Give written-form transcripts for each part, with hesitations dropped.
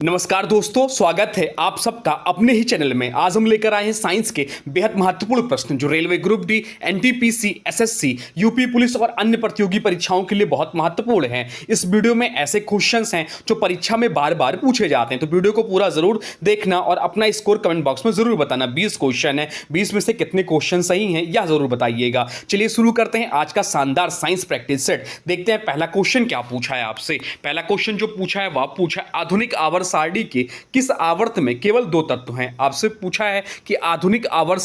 नमस्कार दोस्तों, स्वागत है आप सबका अपने ही चैनल में। आज हम लेकर आए हैं साइंस के बेहद महत्वपूर्ण प्रश्न जो railway group D, NTPC, SSC, UP police और अन्य प्रतियोगी परीक्षाओं के लिए बहुत महत्वपूर्ण हैं। इस वीडियो में ऐसे क्वेश्चंस हैं जो परीक्षा में बार बार पूछे जाते हैं, तो वीडियो को पूरा जरूर देखना और अपना स्कोर कमेंट बॉक्स में जरूर बताना। 20 क्वेश्चन है, 20 में से कितने क्वेश्चन सही हैं यह जरूर बताइएगा। चलिए शुरू करते हैं आज का शानदार साइंस प्रैक्टिस सेट। देखते हैं पहला क्वेश्चन क्या पूछा है आपसे। पहला क्वेश्चन जो पूछा है वह पूछा है आधुनिक आवर्त सारणी के किस आवर्त में केवल 2 तत्व हैं। आपसे पूछा है कि आधुनिक आवर्त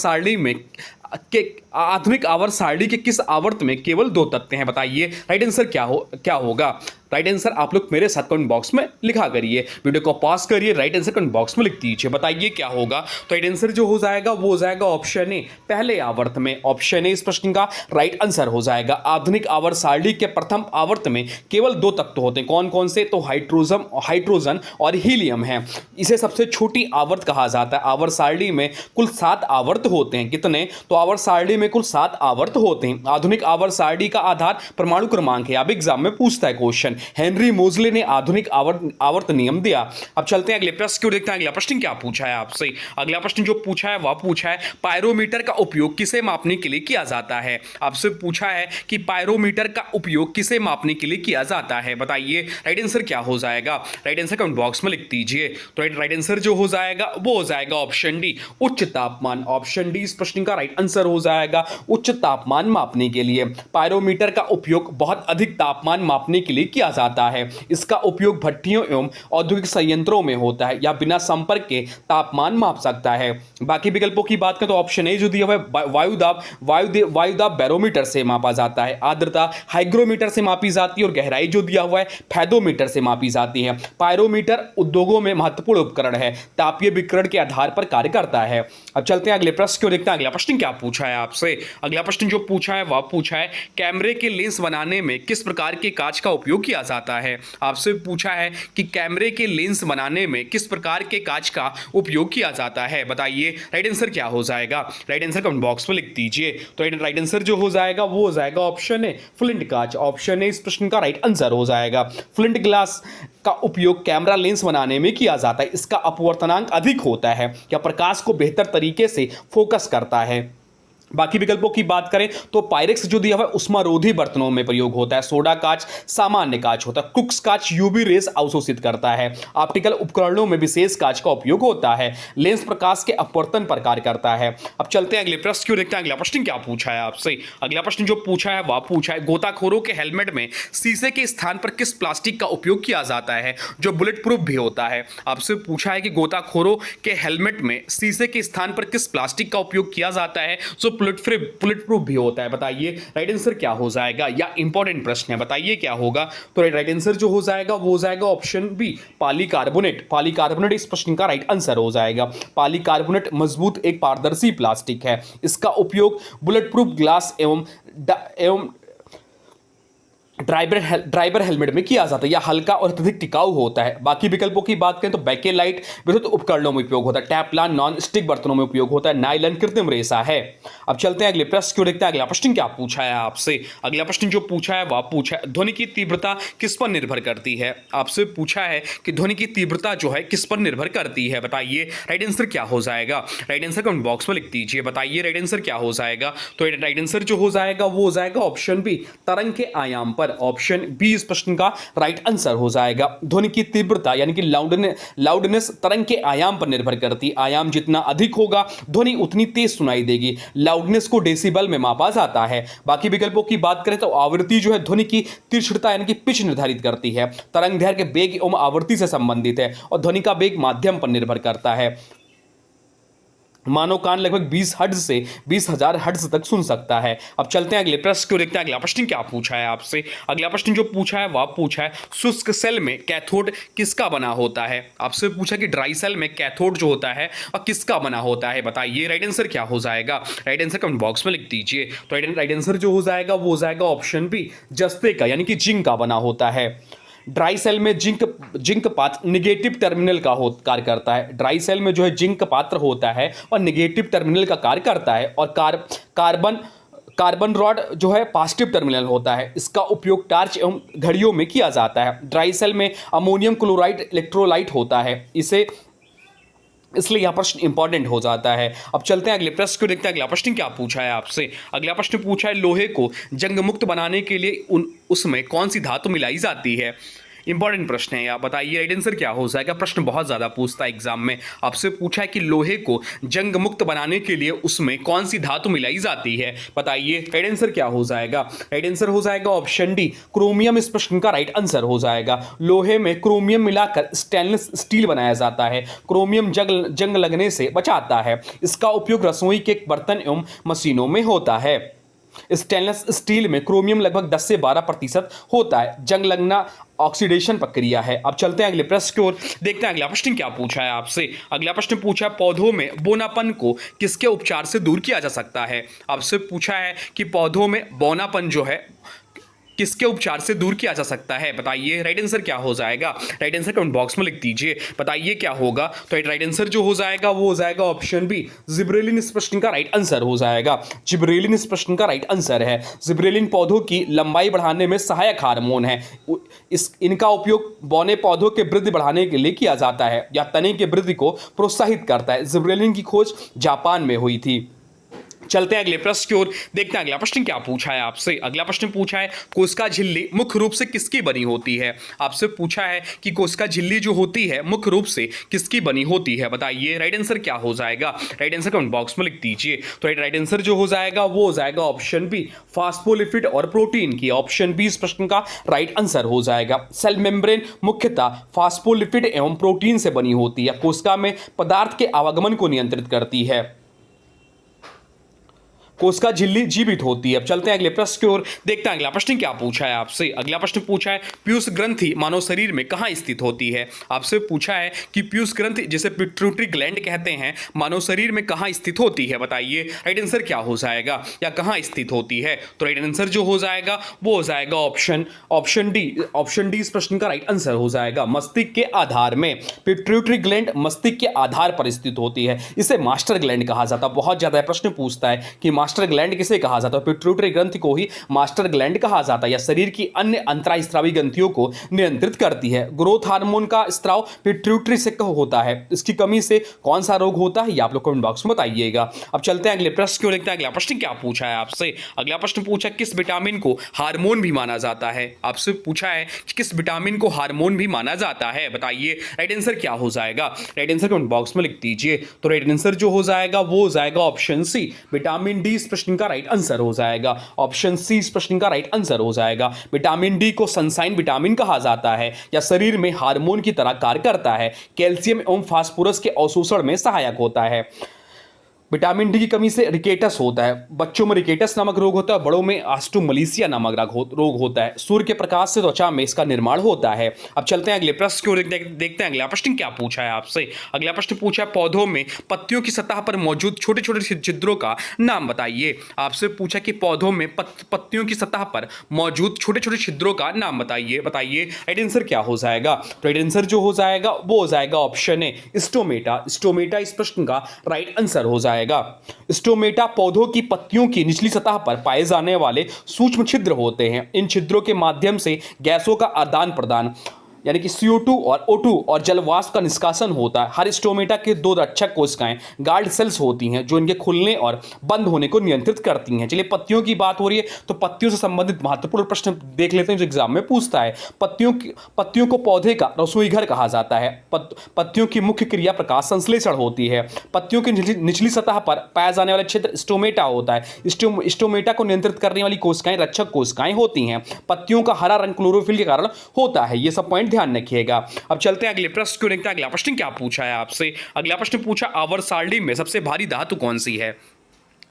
सारणी के किस आवर्त में केवल 2 तत्व हैं, बताइए राइट आंसर क्या होगा। राइट आंसर आप लोग मेरे साथ कमेंट बॉक्स में लिखा करिए, वीडियो को पॉज करिए, राइट आंसर कमेंट बॉक्स में लिख दीजिए, बताइए क्या होगा। तो राइट आंसर जो हो जाएगा वो हो जाएगा ऑप्शन ए, पहले आवर्त में। ऑप्शन ए इस प्रश्न का राइट आंसर हो जाएगा। आधुनिक आवर्त सारणी के प्रथम आवर्त में केवल 2 तत्व होते हैं। कौन कौन से? तो हाइड्रोजन और हीलियम है। इसे सबसे छोटी आवर्त कहा जाता है। आवर्त सारणी में कुल 7 आवर्त होते हैं। कितने? तो आवर्त सारणी में कुल 7 आवर्त होते हैं। आधुनिक आवर्त सारणी का आधार परमाणु क्रमांक है। अब एग्जाम में पूछता है क्वेश्चन। हेनरी मोजले ने आधुनिक आवर्त नियम दिया। अब चलते हैं अगले प्रश्न की ओर, देखते हैं अगला प्रश्न क्या पूछा है आपसे। अगला प्रश्न जो पूछा है वह पूछा है पायरोमीटर का उपयोग किसे मापने के लिए किया जाता है। आपसे पूछा है कि पायरोमीटर का उपयोग किसे मापने के लिए किया जाता है, बताइए राइट आंसर क्या हो जाएगा। राइट आंसर कमेंट बॉक्स में लिख दीजिए। तो राइट आंसर जो हो जाएगा वो हो जाएगा ऑप्शन डी, उच्च तापमान। ऑप्शन डी इस प्रश्न का राइट आंसर हो जाएगा। उच्च तापमान मापने के लिए पायरोमीटर का उपयोग बहुत अधिक तापमान मापने के लिए किया जाता है। इसका उपयोग भट्टियों एवं औद्योगिक संयंत्रों में होता है या बिना संपर्क के तापमान माप सकता है। बाकी विकल्पों की बात करें तो ऑप्शन ए जो दिया हुआ है वायुदाब बैरोमीटर से मापा जाता है। आर्द्रता हाइग्रोमीटर से मापी जाती है और गहराई जो दिया हुआ है फैदोमीटर से मापी जाती है। पायरोमीटर उद्योगों में महत्वपूर्ण उपकरण है, तापीय विकिरण के आधार पर कार्य करता है। अब चलते हैं अगले प्रश्न को, देखते हैं अगला प्रश्न क्या पूछा है आपसे। अगला प्रश्न जो पूछा है वह पूछा है कैमरे के लेंस बनाने में किस प्रकार के कांच का उपयोग किया जाता है। आपसे पूछा है कि कैमरे के लेंस बनाने में किस प्रकार के कांच का उपयोग किया जाता है, बताइए राइट आंसर क्या हो जाएगा। राइट आंसर कमेंट बॉक्स में लिख दीजिए। तो राइट आंसर जो हो जाएगा वो हो जाएगा ऑप्शन ए, फ्लिंट कांच। ऑप्शन ए इस प्रश्न का राइट आंसर हो जाएगा। फ्लिंट ग्लास का उपयोग कैमरा लेंस बनाने में किया जाता है। इसका अपवर्तनांक अधिक होता है या प्रकाश को बेहतर तरीके से फोकस करता है। बाकी विकल्पों की बात करें तो पायरेक्स जो दिया हुआ है उष्मारोधी बर्तनों में प्रयोग होता है। सोडा कांच सामान्य कांच होता है। क्रुक्स कांच यूवी रेस अवशोषित करता है। ऑप्टिकल उपकरणों में विशेष कांच का उपयोग होता है। लेंस प्रकाश के अपवर्तन पर कार्य करता है। अब चलते हैं अगले प्रश्न की, देखते हैं अगला प्रश्न क्या पूछा है आपसे। अगला प्रश्न जो पूछा है वह पूछा है गोताखोरों के हेलमेट में शीशे के स्थान पर किस प्लास्टिक का उपयोग किया जाता है जो बुलेट प्रूफ भी होता है। आपसे पूछा है कि गोताखोरों के हेलमेट में शीशे के स्थान पर किस प्लास्टिक का उपयोग किया जाता है जो बुलेट प्रूफ भी होता है, बताइए राइट आंसर क्या हो जाएगा। या इंपॉर्टेंट प्रश्न है, बताइए क्या होगा। तो राइट आंसर जो हो जाएगा वो हो जाएगा ऑप्शन बी, पॉलीकार्बोनेट। पॉलीकार्बोनेट इस प्रश्न का राइट आंसर हो जाएगा। पॉलीकार्बोनेट मजबूत एक पारदर्शी प्लास्टिक है। इसका उपयोग बुलेट प्रूफ ग्लास एवं ड्राइवर हेलमेट में किया जाता है। यह हल्का और अत्यधिक टिकाऊ होता है। बाकी विकल्पों की बात करें तो बैकेलाइट विद्युत उपकरणों में उपयोग होता है। टैपलान नॉन स्टिक बर्तनों में उपयोग होता है। नायलॉन कृत्रिम रेशा है। अब चलते हैं अगले प्रश्न को, देखते हैं अगला प्रश्न क्या पूछा है आपसे। अगला प्रश्न जो पूछा है वह पूछा है ध्वनि की तीव्रता किस पर निर्भर करती है। आपसे पूछा है कि ध्वनि की तीव्रता जो है किस पर निर्भर करती है, बताइए राइट आंसर क्या हो जाएगा। राइट आंसर कमेंट बॉक्स में लिख दीजिए, बताइए राइट आंसर क्या हो जाएगा। तो राइट आंसर जो हो जाएगा वो हो जाएगा ऑप्शन बी, तरंग के आयाम पर। ऑप्शन बी इस प्रश्न का राइट आंसर हो जाएगा। ध्वनि की तीव्रता यानी कि लाउडनेस तरंग के आयाम पर निर्भर करती है। आयाम जितना अधिक होगा ध्वनि उतनी तेज सुनाई देगी। लाउडनेस को डेसिबल में मापा जाता है। बाकी विकल्पों की बात करें तो आवृत्ति जो है ध्वनि की तीक्ष्णता यानी कि पिच निर्धारित करती है। तरंग दैर्घ्य वेग एवं आवृत्ति से संबंधित है और ध्वनि का वेग माध्यम पर निर्भर करता है। मानव कान लगभग 20 हर्ट्ज से 20,000 हर्ट्ज तक सुन सकता है। अब चलते हैं अगले प्रश्न को, देखते हैं अगला प्रश्न क्या पूछा है आपसे। अगला प्रश्न जो पूछा है वह पूछा है शुष्क सेल में कैथोड किसका बना होता है। आपसे पूछा कि ड्राई सेल में कैथोड जो होता है वह किसका बना होता है, बताइए राइट आंसर क्या हो जाएगा। राइट आंसर कमेंट बॉक्स में लिख दीजिए। तो राइट आंसर जो हो जाएगा वो हो जाएगा ऑप्शन बी, जस्ते का यानी कि जिंक का बना होता है। ड्राई सेल में जिंक पात्र निगेटिव टर्मिनल का कार्य करता है। ड्राई सेल में जो है जिंक पात्र होता है और निगेटिव टर्मिनल का कार्य करता है और कार्बन कार्बन रॉड जो है पॉजिटिव टर्मिनल होता है, इसका उपयोग टार्च एवं घड़ियों में किया जाता है। ड्राई सेल में अमोनियम क्लोराइड इलेक्ट्रोलाइट होता है, इसे इसलिए यह प्रश्न इंपॉर्टेंट हो जाता है। अब चलते हैं अगले प्रश्न को देखते हैं। अगला प्रश्न क्या पूछा है आपसे। अगला प्रश्न पूछा है लोहे को जंग मुक्त बनाने के लिए उसमें कौन सी धातु मिलाई जाती है। इंपॉर्टेंट प्रश्न है, आप बताइए राइट आंसर क्या हो जाएगा। प्रश्न बहुत ज़्यादा पूछता है एग्जाम में, आपसे पूछा है कि लोहे को जंग मुक्त बनाने के लिए उसमें कौन सी धातु मिलाई जाती है, बताइए राइट आंसर क्या हो जाएगा। राइट आंसर हो जाएगा ऑप्शन डी, क्रोमियम इस प्रश्न का राइट आंसर हो जाएगा। लोहे में क्रोमियम मिलाकर स्टेनलेस स्टील बनाया जाता है। क्रोमियम जंग लगने से बचाता है। इसका उपयोग रसोई के बर्तन एवं मशीनों में होता है। स्टेनलेस स्टील में क्रोमियम लगभग 10 से 12% होता है। जंग लगना ऑक्सीडेशन प्रक्रिया है। अब चलते हैं अगले प्रश्न की ओर, देखते हैं अगला प्रश्न क्या पूछा है आपसे। अगला प्रश्न पूछा है पौधों में बौनापन को किसके उपचार से दूर किया जा सकता है। आपसे पूछा है कि पौधों में बौनापन जो है किसके उपचार से दूर किया जा सकता है, बताइए राइट आंसर क्या हो जाएगा। राइट आंसर कमेंट बॉक्स में लिख दीजिए, बताइए क्या होगा। तो राइट आंसर जो हो जाएगा वो हो जाएगा ऑप्शन बी, जिब्रेलिन इस प्रश्न का राइट आंसर हो जाएगा। जिब्रेलिन इस प्रश्न का राइट आंसर है। जिब्रेलिन पौधों की लंबाई बढ़ाने में सहायक हार्मोन है। इनका उपयोग बौने पौधों के वृद्धि बढ़ाने के लिए किया जाता है या तने के वृद्धि को प्रोत्साहित करता है। जिब्रेलिन की खोज जापान में हुई थी। चलते हैं अगले प्रश्न की ओर, देखते हैं अगला प्रश्न क्या पूछा है आपसे। अगला प्रश्न पूछा है कोशिका झिल्ली मुख्य रूप से किसकी बनी होती है। आपसे पूछा है कि कोशिका झिल्ली जो होती है मुख्य रूप से किसकी बनी होती है, बताइए राइट आंसर क्या हो जाएगा। राइट आंसर कमेंट बॉक्स में लिख दीजिए। तो राइट आंसर जो हो जाएगा वो हो जाएगा ऑप्शन बी, फास्फोलिपिड और प्रोटीन की। ऑप्शन बी इस प्रश्न का राइट आंसर हो जाएगा। सेल मेम्ब्रेन मुख्यतः फास्फोलिपिड एवं प्रोटीन से बनी होती है। कोशिका में पदार्थ के आवागमन को नियंत्रित करती है। कोशिका झिल्ली जीवित होती है। अब चलते हैं अगले प्रश्न की ओर, देखते हैं अगला प्रश्न क्या पूछा है आपसे। अगला प्रश्न पूछा है पीयूष ग्रंथि मानव शरीर में कहाँ स्थित होती है। आपसे पूछा है कि पीयूष ग्रंथि जिसे पिट्यूटरी ग्लैंड कहते हैं मानव शरीर में कहाँ स्थित होती है, बताइए राइट आंसर क्या हो जाएगा या कहाँ स्थित होती है। तो राइट आंसर जो हो जाएगा वो हो जाएगा ऑप्शन डी इस प्रश्न का राइट आंसर हो जाएगा। मस्तिष्क के आधार में पिट्यूटरी ग्लैंड मस्तिष्क के आधार पर स्थित होती है। इसे मास्टर ग्लैंड कहा जाता है। बहुत ज्यादा प्रश्न पूछता है कि मास्टर ग्लैंड किसे कहा जाता है। पिट्यूटरी ग्रंथि को ही मास्टर ग्लैंड कहा जाता है। या शरीर की अन्य अंतःस्रावी ग्रंथियों को नियंत्रित करती है। ग्रोथ हार्मोन का स्त्राव पिट्यूटरी से होता है। इसकी कमी से कौन सा रोग होता है ये आप लोग कमेंट बॉक्स में बताइएगा। अब चलते हैं अगले प्रश्न की ओर, देखते हैं अगला प्रश्न क्या पूछा है आपसे। अगला प्रश्न पूछा किस विटामिन को हार्मोन भी माना जाता है। आपसे पूछा है कि किस विटामिन को हार्मोन भी माना जाता है, बताइए राइट आंसर क्या हो जाएगा। राइट आंसर कमेंट बॉक्स में लिख दीजिए। तो राइट आंसर जो हो जाएगा वो हो जाएगा ऑप्शन सी, विटामिन डी इस प्रश्न का राइट आंसर हो जाएगा। ऑप्शन सी इस प्रश्न का राइट आंसर हो जाएगा। विटामिन डी को सनसाइन विटामिन कहा जाता है या शरीर में हार्मोन की तरह कार्य करता है। कैल्शियम एवं फास्फोरस के अवशोषण में सहायक होता है। विटामिन डी की कमी से रिकेटस होता है। बच्चों में रिकेटस नामक रोग होता है, बड़ों में ऑस्टियोमलेशिया नामक रोग होता है। सूर्य के प्रकाश से त्वचा में इसका निर्माण होता है। अब चलते हैं अगले प्रश्न की ओर, देखते हैं अगला प्रश्न क्या पूछा है आपसे। अगला प्रश्न पूछा है पौधों में पत्तियों की सतह पर मौजूद छोटे छोटे छिद्रों का नाम बताइए। आपसे पूछा कि पौधों में पत्तियों की सतह पर मौजूद छोटे छोटे छिद्रों का नाम बताइए राइट आंसर क्या हो जाएगा। राइट आंसर जो हो जाएगा वो हो जाएगा ऑप्शन ए, स्टोमेटा। स्टोमेटा इस प्रश्न का राइट आंसर हो जाएगा। स्टोमेटा पौधों की पत्तियों की निचली सतह पर पाए जाने वाले सूक्ष्म छिद्र होते हैं। इन छिद्रों के माध्यम से गैसों का आदान प्रदान यानी कि CO2 और O2 और जलवाष्प का निष्कासन होता है। हर स्टोमेटा के 2 रक्षक कोशिकाएं गार्ड सेल्स होती हैं जो इनके खुलने और बंद होने को नियंत्रित करती हैं। चलिए पत्तियों की बात हो रही है तो पत्तियों से संबंधित महत्वपूर्ण प्रश्न देख लेते हैं जो एग्जाम में पूछता है। पत्तियों को पौधे का रसोई घर कहा जाता है। पत्तियों की मुख्य क्रिया प्रकाश संश्लेषण होती है। पत्तियों की निचली सतह पर पाया जाने वाला क्षेत्र स्टोमेटा होता है। स्टोमेटा को नियंत्रित करने वाली कोशिकाएं रक्षक कोशिकाएं होती हैं। पत्तियों का हरा रंग क्लोरोफिल के कारण होता है। ये सब पॉइंट ध्यान रखिएगा। अब चलते हैं अगले प्रश्न को, देखते हैं अगला प्रश्न क्या पूछा है आपसे। अगला प्रश्न पूछा आवर्त सारणी में सबसे भारी धातु कौन सी है।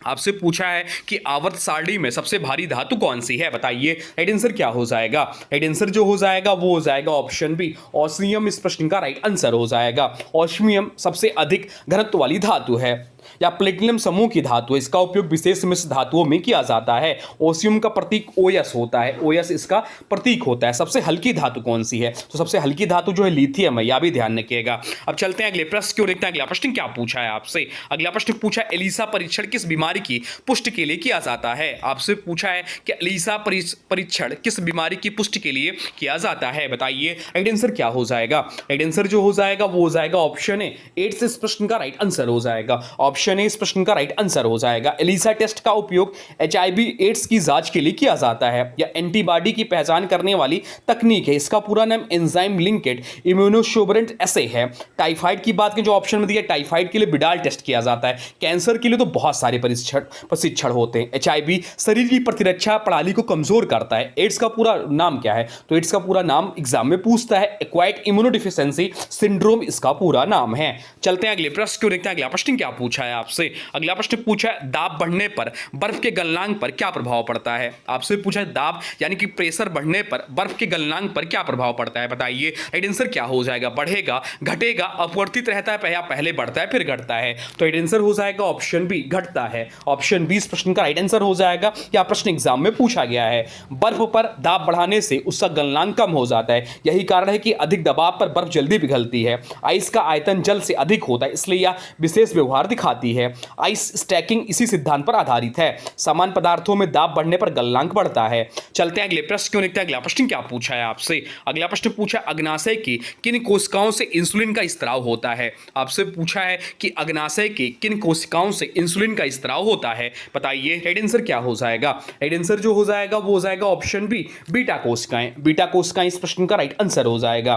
आपसे पूछा है कि आवर्त सारणी में सबसे भारी धातु कौन सी है, बताइए राइट आंसर क्या हो जाएगा। राइट आंसर जो हो जाएगा वो हो जाएगा ऑप्शन बी, ऑस्मियम इस प्रश्न का राइट आंसर हो जाएगा। ऑस्मियम सबसे अधिक घनत्व वाली धातु है। या प्लेटिनम समूह की धातु है, इसका उपयोग विशेष मिश्र धातुओं में किया जाता है। ओसियम का प्रतीक OS होता है, OS इसका प्रतीक होता है। सबसे हल्की धातु कौन सी है? तो सबसे हल्की धातु जो है लिथियम है, यह भी ध्यान रखिएगा। अब चलते हैं अगले प्रश्न की ओर, देखते हैं अगला प्रश्न क्या पूछा है आपसे। अगला प्रश्न पूछा एलिसा परीक्षण किस बीमारी की पुष्टि के लिए किया जाता है? आपसे पूछा है कि एलिसा परीक्षण किस बीमारी की पुष्टि के लिए किया जाता है, बताइए राइट आंसर क्या हो जाएगा। राइट आंसर जो हो जाएगा वो हो जाएगा ऑप्शन ए। 8 से इस प्रश्न का राइट आंसर हो जाएगा। ऑप्शन ए इस प्रश्न का राइट आंसर हो जाएगा। एलिसा टेस्ट का उपयोग HIV एड्स की जांच के लिए किया जाता है या एंटीबॉडी की पहचान करने वाली तकनीक है। इसका पूरा नाम एंजाइम लिंक्ड इम्यूनोशोबरेंट एसे है। टाइफाइड की बात करें, जो ऑप्शन में दिया, टाइफाइड के लिए बिडाल टेस्ट किया जाता है। कैंसर के लिए तो बहुत सारे प्रशिक्षण होते हैं। HIV शरीर की प्रतिरक्षा प्रणाली को कमजोर करता है। एड्स का पूरा नाम क्या है? तो एड्स का पूरा नाम एग्जाम में पूछता है, एक्वायर्ड इम्यूनोडेफिशिएंसी सिंड्रोम इसका पूरा नाम है। चलते हैं अगले प्रश्न को, देखते हैं अगला प्रश्न क्या पूछा है आपसे। अगला प्रश्न पूछा है दाब बढ़ने पर बर्फ के गलनांक पर क्या प्रभाव पड़ता है? आपसे पूछा है दाब यानी कि प्रेशर बढ़ने पर बर्फ के गलनांक पर क्या प्रभाव पड़ता है, बताइए राइट आंसर क्या हो जाएगा। बढ़ेगा, घटेगा, अपवर्तित रहता है या पहले बढ़ता है फिर घटता है? तो राइट आंसर हो जाएगा ऑप्शन बी, घटता है। ऑप्शन बी इस प्रश्न का राइट आंसर हो जाएगा। क्या प्रश्न एग्जाम में पूछा गया है। बर्फ पर दाब बढ़ाने से उसका गलनांक कम हो जाता है, यही कारण है कि अधिक दबाव पर बर्फ जल्दी पिघलती है। आइस का आयतन जल से अधिक होता है, इसलिए यह विशेष व्यवहार दिखाती है। आइस स्टैकिंग इसी सिद्धांत पर आधारित है। समान पदार्थों में दाब बढ़ने पर गलनांक बढ़ता है। चलते हैं अगले प्रश्न क्यों, देखते हैं अगला प्रश्न क्या पूछा है आपसे। अगला प्रश्न पूछा अग्नाशय की किन कोशिकाओं से इंसुलिन का स्त्राव होता है? आपसे पूछा है कि अग्नाशय की किन कोशिकाओं से इंसुलिन का स्त्राव होता है, बताइए राइट आंसर क्या हो जाएगा। राइट आंसर जो हो जाएगा वो हो जाएगा ऑप्शन बी, बीटा कोशिकाएं। बीटा कोशिकाएं इस प्रश्न का राइट आंसर हो जाएगा।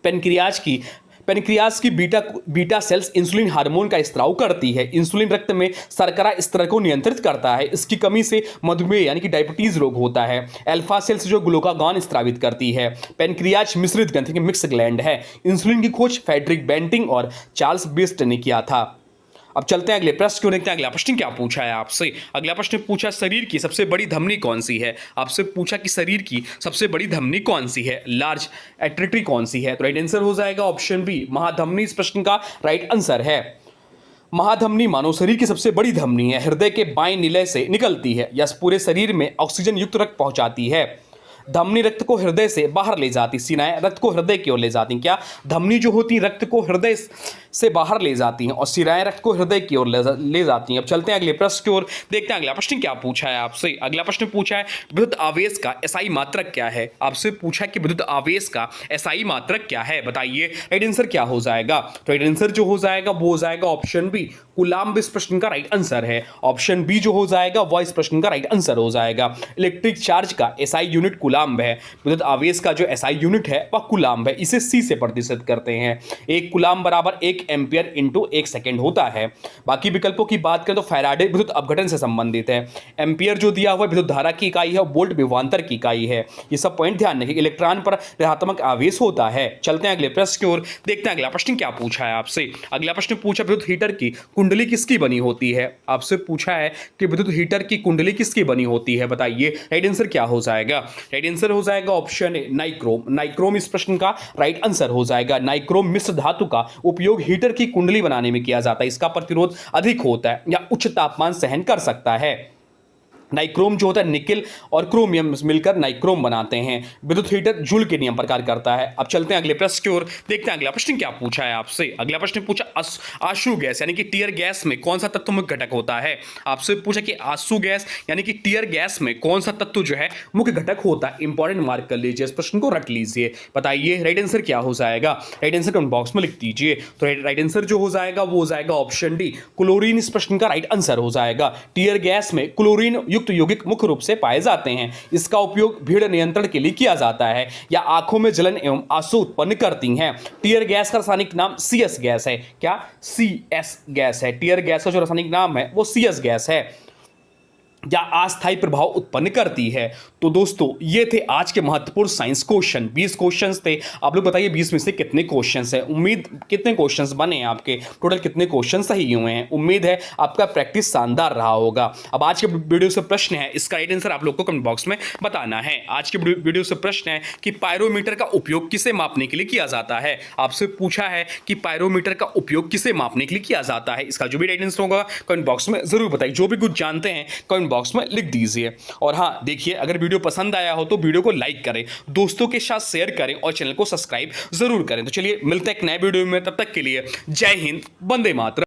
पेनक्रियाज की बीटा सेल्स इंसुलिन हार्मोन का स्त्राव करती है। इंसुलिन रक्त में शर्करा स्तर को नियंत्रित करता है। इसकी कमी से मधुमेह यानी कि डायबिटीज रोग होता है। अल्फा सेल्स जो ग्लूकागॉन स्त्रावित करती है। पेनक्रियाज मिश्रित ग्रंथि की मिक्स ग्लैंड है। इंसुलिन की खोज फ्रेडरिक बेंटिंग और चार्ल्स बेस्ट ने किया था। अब चलते हैं अगले प्रश्न को, देखते हैं अगला प्रश्न क्या पूछा है आपसे। अगला प्रश्न पूछा शरीर की सबसे बड़ी धमनी कौन सी है? आपसे पूछा कि शरीर की सबसे बड़ी धमनी कौन सी है, लार्ज आर्टरी कौन सी है? तो राइट आंसर हो जाएगा ऑप्शन बी, महाधमनी इस प्रश्न का राइट आंसर है। महाधमनी मानव शरीर की सबसे बड़ी धमनी है। हृदय के बाएं निलय से निकलती है। यह पूरे शरीर में ऑक्सीजन युक्त रक्त पहुंचाती है। धमनी रक्त को हृदय से बाहर ले जाती, सिराएं रक्त को हृदय की ओर ले जाती। क्या धमनी जो होती है रक्त को हृदय से बाहर ले जाती हैं और सिराएं रक्त को हृदय की ओर ले जाती हैं। अब चलते हैं अगले प्रश्न की ओर, देखते हैं अगला प्रश्न क्या पूछा है आपसे। अगला प्रश्न पूछा है विद्युत आवेश का एसआई मात्रक क्या है? आपसे पूछा है कि विद्युत आवेश का एसआई मात्रक क्या है, बताइए राइट आंसर क्या हो जाएगा। तो राइट आंसर जो हो जाएगा वो हो जाएगा ऑप्शन बी, कूलाम्ब इस प्रश्न का राइट आंसर है। ऑप्शन बी जो हो जाएगा वह इस प्रश्न का राइट आंसर हो जाएगा। इलेक्ट्रिक चार्ज का एसआई यूनिट कूलाम्ब है। विद्युत आवेश का जो एसआई यूनिट है वह कूलाम्ब है। इसे सी से प्रतिशत करते हैं। एक कूलाम्ब बराबर 1 एम्पियर इंटू 1 सेकेंड होता है। बाकी विकल्पों की बात करें तो फैराडे विद्युत अपघटन से संबंधित है। एम्पियर जो दिया हुआ विद्युत धारा की इकाई है, वोल्ट विभवांतर की इकाई है। ये सब पॉइंट ध्यान रखिए। इलेक्ट्रॉन पर ऋणात्मक आवेश होता है। चलते हैं अगले प्रश्न की ओर, देखते हैं अगला प्रश्न क्या पूछा है आपसे। अगला प्रश्न पूछा विद्युत हीटर की कुंडली किसकी बनी होती है? आपसे पूछा है कि विद्युत हीटर की कुंडली किसकी बनी होती है, बताइए राइट आंसर क्या हो जाएगा। राइट आंसर हो जाएगा ऑप्शन ए, नाइक्रोम। नाइक्रोम इस प्रश्न का राइट आंसर हो जाएगा। नाइक्रोम मिश्र धातु का उपयोग हीटर की कुंडली बनाने में किया जाता है। इसका प्रतिरोध अधिक होता है या उच्च तापमान सहन कर सकता है। नाइक्रोम जो होता है निकेल और क्रोमियम मिलकर नाइक्रोम बनाते हैं। विद्युत हीटर जूल के नियम प्रकार करता है। अब चलते हैं अगले प्रश्न की ओर, देखते हैं अगला प्रश्न क्या पूछा है आपसे। अगला प्रश्न पूछा आंसू गैस यानी कि टीयर गैस में कौन सा तत्व मुख्य घटक होता है? आपसे पूछा कि आंसू गैस यानी कि टीयर गैस में कौन सा तत्व जो है मुख्य घटक होता है। इंपॉर्टेंट मार्क कर लीजिए, इस प्रश्न को रट लीजिए, बताइए राइट आंसर क्या हो जाएगा। राइट आंसर कमेंट बॉक्स में लिख दीजिए। तो राइट आंसर जो हो जाएगा वो हो जाएगा ऑप्शन डी, क्लोरीन इस प्रश्न का राइट आंसर हो जाएगा। टीयर गैस में क्लोरीन युक्त यौगिक मुख्य रूप से पाए जाते हैं। इसका उपयोग भीड़ नियंत्रण के लिए किया जाता है या आंखों में जलन एवं आंसू उत्पन्न करती हैं। टीयर गैस का रासायनिक नाम CS गैस है। क्या CS गैस है। टीयर गैस का जो रासायनिक नाम है वो CS गैस है या अस्थायी प्रभाव उत्पन्न करती है। तो दोस्तों ये थे आज के महत्वपूर्ण साइंस क्वेश्चन। 20 क्वेश्चंस थे। आप लोग बताइए 20 में से कितने क्वेश्चंस हैं, उम्मीद कितने क्वेश्चंस बने हैं आपके, टोटल कितने क्वेश्चन सही हुए हैं। उम्मीद है आपका प्रैक्टिस शानदार रहा होगा। अब आज के वीडियो से प्रश्न है, इसका राइट आंसर आप लोग को कमेंट बॉक्स में बताना है। आज के वीडियो से प्रश्न है कि पायरोमीटर का उपयोग किसे मापने के लिए किया जाता है। आपसे पूछा है कि पायरोमीटर का उपयोग किसे मापने के लिए किया जाता है। इसका जो भी राइट आंसर होगा कमेंट बॉक्स में जरूर बताइए। जो भी कुछ जानते हैं कमेंट बॉक्स में लिख दीजिए। और हाँ देखिए, अगर वीडियो पसंद आया हो तो वीडियो को लाइक करें, दोस्तों के साथ शेयर करें और चैनल को सब्सक्राइब जरूर करें। तो चलिए मिलते हैं एक नए वीडियो में, तब तक के लिए जय हिंद, वंदे मातरम।